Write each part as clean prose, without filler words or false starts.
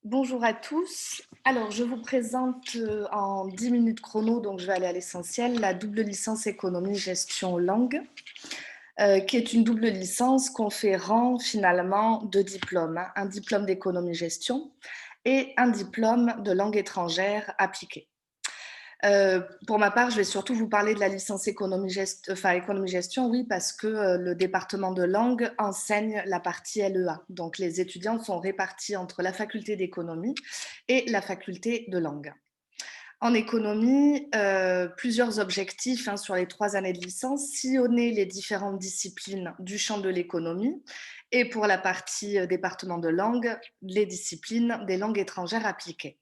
Bonjour à tous. Alors, je vous présente en 10 minutes chrono, donc je vais aller à l'essentiel, la double licence économie, gestion, langue, qui est une double licence conférant finalement deux diplômes, hein, un diplôme d'économie-gestion et un diplôme de langue étrangère appliquée. Pour ma part, je vais surtout vous parler de la licence économie-gestion, oui, parce que le département de langue enseigne la partie LEA. Donc, les étudiants sont répartis entre la faculté d'économie et la faculté de langue. En économie, plusieurs objectifs sur les 3 années de licence, sillonner les différentes disciplines du champ de l'économie et pour la partie département de langue, les disciplines des langues étrangères appliquées.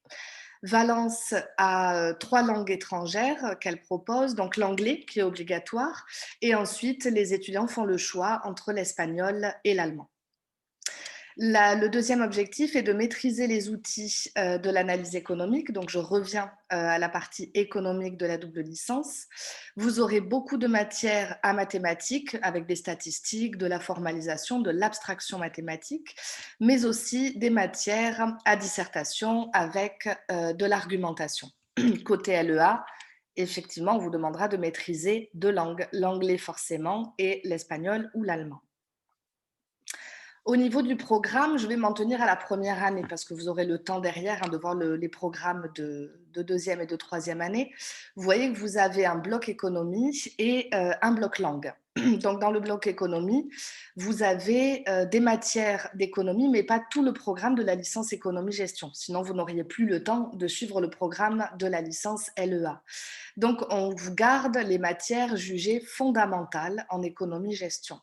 Valence a 3 langues étrangères qu'elle propose, donc l'anglais qui est obligatoire et ensuite les étudiants font le choix entre l'espagnol et l'allemand. Le deuxième objectif est de maîtriser les outils de l'analyse économique. Donc, je reviens à la partie économique de la double licence. Vous aurez beaucoup de matières à mathématiques avec des statistiques, de la formalisation, de l'abstraction mathématique, mais aussi des matières à dissertation avec de l'argumentation. Côté LEA, effectivement, on vous demandera de maîtriser deux langues, l'anglais forcément et l'espagnol ou l'allemand. Au niveau du programme, je vais m'en tenir à la première année parce que vous aurez le temps derrière de voir les programmes de deuxième et de troisième année. Vous voyez que vous avez un bloc économie et un bloc langue. Donc, dans le bloc économie, vous avez des matières d'économie, mais pas tout le programme de la licence économie-gestion. Sinon, vous n'auriez plus le temps de suivre le programme de la licence LEA. Donc, on vous garde les matières jugées fondamentales en économie-gestion.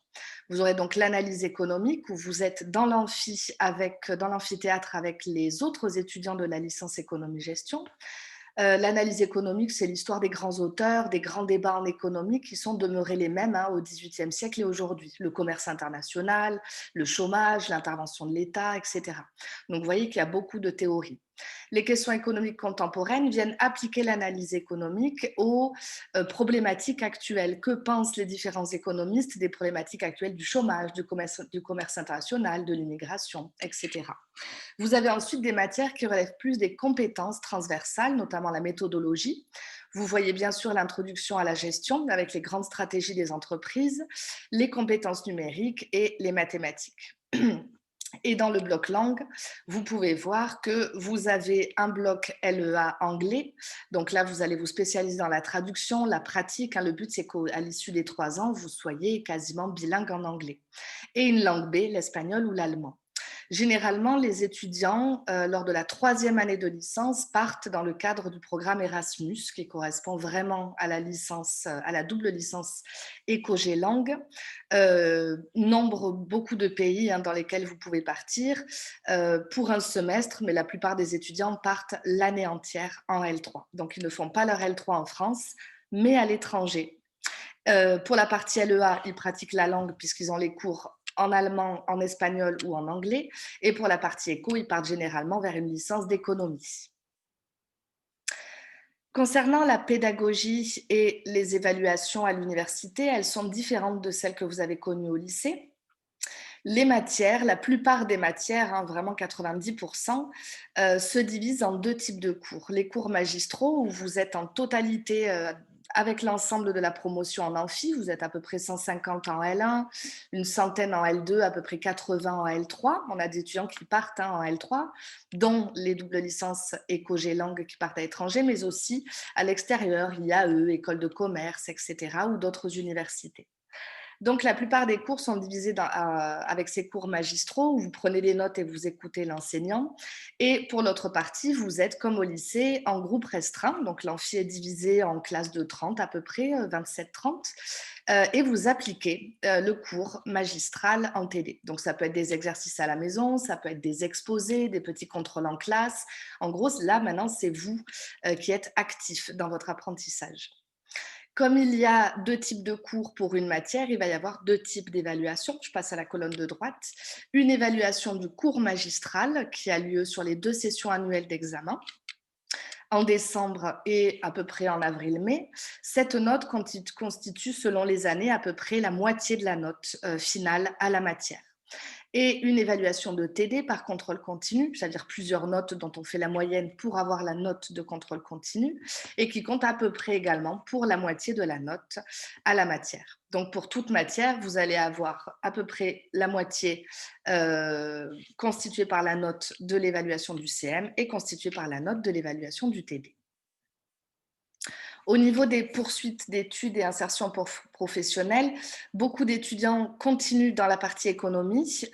Vous aurez donc l'analyse économique où vous êtes dans dans l'amphithéâtre avec les autres étudiants de la licence économie-gestion. L'analyse économique, c'est l'histoire des grands auteurs, des grands débats en économie qui sont demeurés les mêmes au XVIIIe siècle et aujourd'hui. Le commerce international, le chômage, l'intervention de l'État, etc. Donc, vous voyez qu'il y a beaucoup de théories. Les questions économiques contemporaines viennent appliquer l'analyse économique aux problématiques actuelles. Que pensent les différents économistes des problématiques actuelles du chômage, du commerce international, de l'immigration, etc. Vous avez ensuite des matières qui relèvent plus des compétences transversales, notamment la méthodologie. Vous voyez bien sûr l'introduction à la gestion avec les grandes stratégies des entreprises, les compétences numériques et les mathématiques. Et dans le bloc langue, vous pouvez voir que vous avez un bloc LEA anglais. Donc là, vous allez vous spécialiser dans la traduction, la pratique. Le but, c'est qu'à l'issue des 3 ans, vous soyez quasiment bilingue en anglais. Et une langue B, l'espagnol ou l'allemand. Généralement, les étudiants, lors de la 3e année de licence, partent dans le cadre du programme Erasmus, qui correspond vraiment à la licence, à la double licence Éco-G Langue. Beaucoup de pays dans lesquels vous pouvez partir pour un semestre, mais la plupart des étudiants partent l'année entière en L3. Donc, ils ne font pas leur L3 en France, mais à l'étranger. Pour la partie LEA, ils pratiquent la langue puisqu'ils ont les cours en allemand, en espagnol ou en anglais. Et pour la partie éco, ils partent généralement vers une licence d'économie. Concernant la pédagogie et les évaluations à l'université, elles sont différentes de celles que vous avez connues au lycée. Les matières, la plupart des matières, vraiment 90%, se divisent en 2 types de cours. Les cours magistraux où vous êtes en totalité avec l'ensemble de la promotion en amphi, vous êtes à peu près 150 en L1, une centaine en L2, à peu près 80 en L3. On a des étudiants qui partent en L3, dont les doubles licences éco-G langue qui partent à l'étranger, mais aussi à l'extérieur, l'IAE, école de commerce, etc., ou d'autres universités. Donc, la plupart des cours sont divisés avec ces cours magistraux où vous prenez des notes et vous écoutez l'enseignant. Et pour l'autre partie, vous êtes comme au lycée en groupe restreint. Donc, l'amphi est divisé en classes de 30 à peu près, 27-30. Et vous appliquez le cours magistral en TD. Donc, ça peut être des exercices à la maison, ça peut être des exposés, des petits contrôles en classe. En gros, là, maintenant, c'est vous qui êtes actif dans votre apprentissage. Comme il y a 2 types de cours pour une matière, il va y avoir 2 types d'évaluation. Je passe à la colonne de droite. Une évaluation du cours magistral qui a lieu sur les 2 sessions annuelles d'examen, en décembre et à peu près en avril-mai. Cette note constitue, selon les années, à peu près la moitié de la note finale à la matière. et une évaluation de TD par contrôle continu, c'est-à-dire plusieurs notes dont on fait la moyenne pour avoir la note de contrôle continu et qui compte à peu près également pour la moitié de la note à la matière. Donc pour toute matière, vous allez avoir à peu près la moitié constituée par la note de l'évaluation du CM et constituée par la note de l'évaluation du TD. Au niveau des poursuites d'études et insertion professionnelle, beaucoup d'étudiants continuent dans la partie économie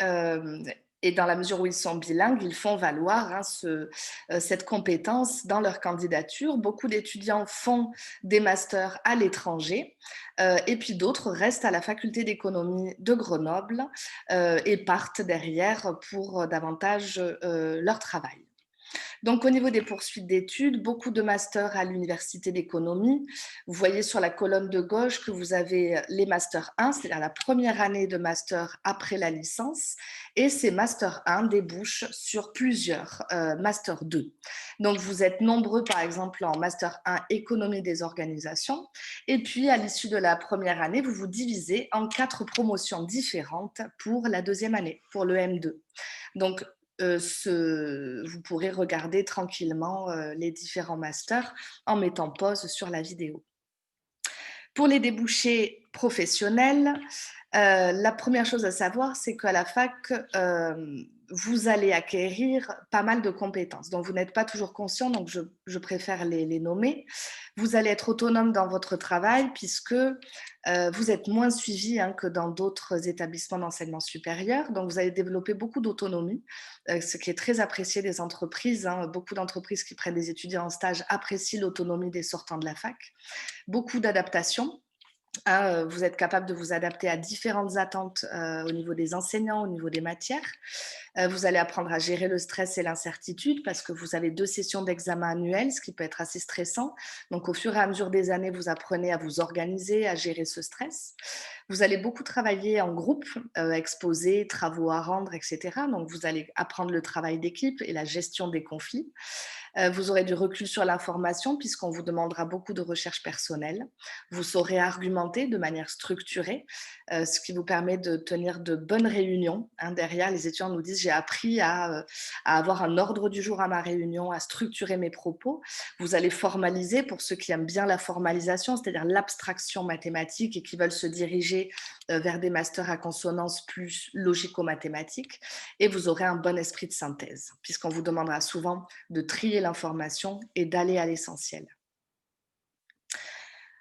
et dans la mesure où ils sont bilingues, ils font valoir cette compétence dans leur candidature. Beaucoup d'étudiants font des masters à l'étranger et puis d'autres restent à la faculté d'économie de Grenoble et partent derrière pour davantage leur travail. Donc, au niveau des poursuites d'études, beaucoup de masters à l'université d'économie. Vous voyez sur la colonne de gauche que vous avez les masters 1, c'est-à-dire la première année de master après la licence, et ces master 1 débouchent sur plusieurs master 2. Donc, vous êtes nombreux, par exemple, en master 1 économie des organisations, et puis à l'issue de la première année, vous vous divisez en 4 promotions différentes pour la deuxième année, pour le M2. Donc, vous pourrez regarder tranquillement les différents masters en mettant pause sur la vidéo. Pour les débouchés professionnels, la première chose à savoir, c'est qu'à la fac, vous allez acquérir pas mal de compétences dont vous n'êtes pas toujours conscient, donc je préfère les nommer. Vous allez être autonome dans votre travail puisque vous êtes moins suivi que dans d'autres établissements d'enseignement supérieur, donc vous allez développer beaucoup d'autonomie, ce qui est très apprécié des entreprises. Beaucoup d'entreprises qui prennent des étudiants en stage apprécient l'autonomie des sortants de la fac. Beaucoup d'adaptation. Vous êtes capable de vous adapter à différentes attentes au niveau des enseignants, au niveau des matières. Vous allez apprendre à gérer le stress et l'incertitude parce que vous avez 2 sessions d'examen annuelles, ce qui peut être assez stressant. Donc, au fur et à mesure des années, vous apprenez à vous organiser, à gérer ce stress. Vous allez beaucoup travailler en groupe, exposer, travaux à rendre, etc. Donc, vous allez apprendre le travail d'équipe et la gestion des conflits. Vous aurez du recul sur l'information puisqu'on vous demandera beaucoup de recherche personnelle. Vous saurez argumenter de manière structurée, ce qui vous permet de tenir de bonnes réunions. Derrière, les étudiants nous disent: j'ai appris à avoir un ordre du jour à ma réunion, à structurer mes propos. Vous allez formaliser pour ceux qui aiment bien la formalisation, c'est-à-dire l'abstraction mathématique et qui veulent se diriger vers des masters à consonance plus logico-mathématiques. Et vous aurez un bon esprit de synthèse, puisqu'on vous demandera souvent de trier l'information et d'aller à l'essentiel.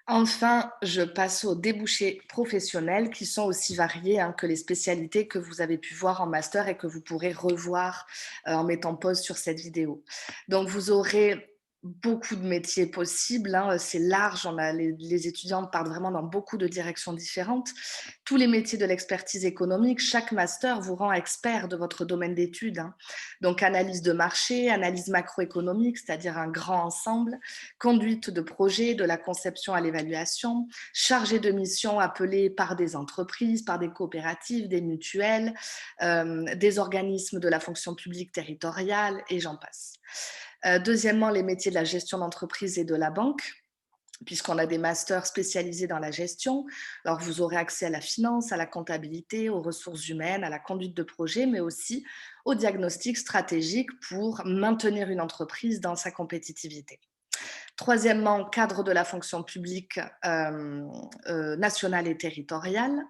Enfin, je passe aux débouchés professionnels qui sont aussi variés que les spécialités que vous avez pu voir en master et que vous pourrez revoir en mettant pause sur cette vidéo. Donc, vous aurez beaucoup de métiers possibles, c'est large, les étudiants partent vraiment dans beaucoup de directions différentes. Tous les métiers de l'expertise économique, chaque master vous rend expert de votre domaine d'études. Donc, analyse de marché, analyse macroéconomique, c'est-à-dire un grand ensemble, conduite de projet, de la conception à l'évaluation, chargé de mission appelé par des entreprises, par des coopératives, des mutuelles, des organismes de la fonction publique territoriale, et j'en passe. Deuxièmement, les métiers de la gestion d'entreprise et de la banque, puisqu'on a des masters spécialisés dans la gestion. Alors, vous aurez accès à la finance, à la comptabilité, aux ressources humaines, à la conduite de projet, mais aussi au diagnostic stratégique pour maintenir une entreprise dans sa compétitivité. Troisièmement, cadre de la fonction publique nationale et territoriale,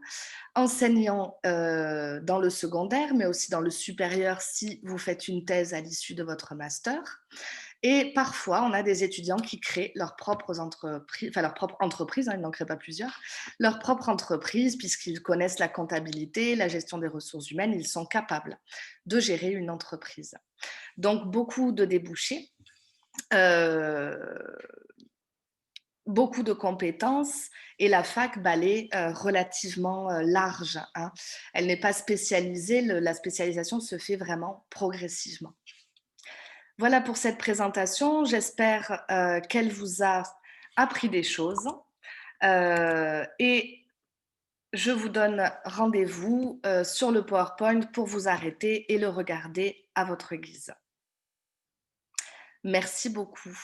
enseignant dans le secondaire, mais aussi dans le supérieur si vous faites une thèse à l'issue de votre master. Et parfois, on a des étudiants qui créent leurs propres entreprises, enfin leur propre entreprise, ils n'en créent pas plusieurs, leur propre entreprise, puisqu'ils connaissent la comptabilité, la gestion des ressources humaines, ils sont capables de gérer une entreprise. Donc, beaucoup de débouchés. Beaucoup de compétences et la fac est relativement large. Elle n'est pas spécialisée, la spécialisation se fait vraiment progressivement. Voilà pour cette présentation, j'espère qu'elle vous a appris des choses et je vous donne rendez-vous sur le PowerPoint pour vous arrêter et le regarder à votre guise. Merci beaucoup.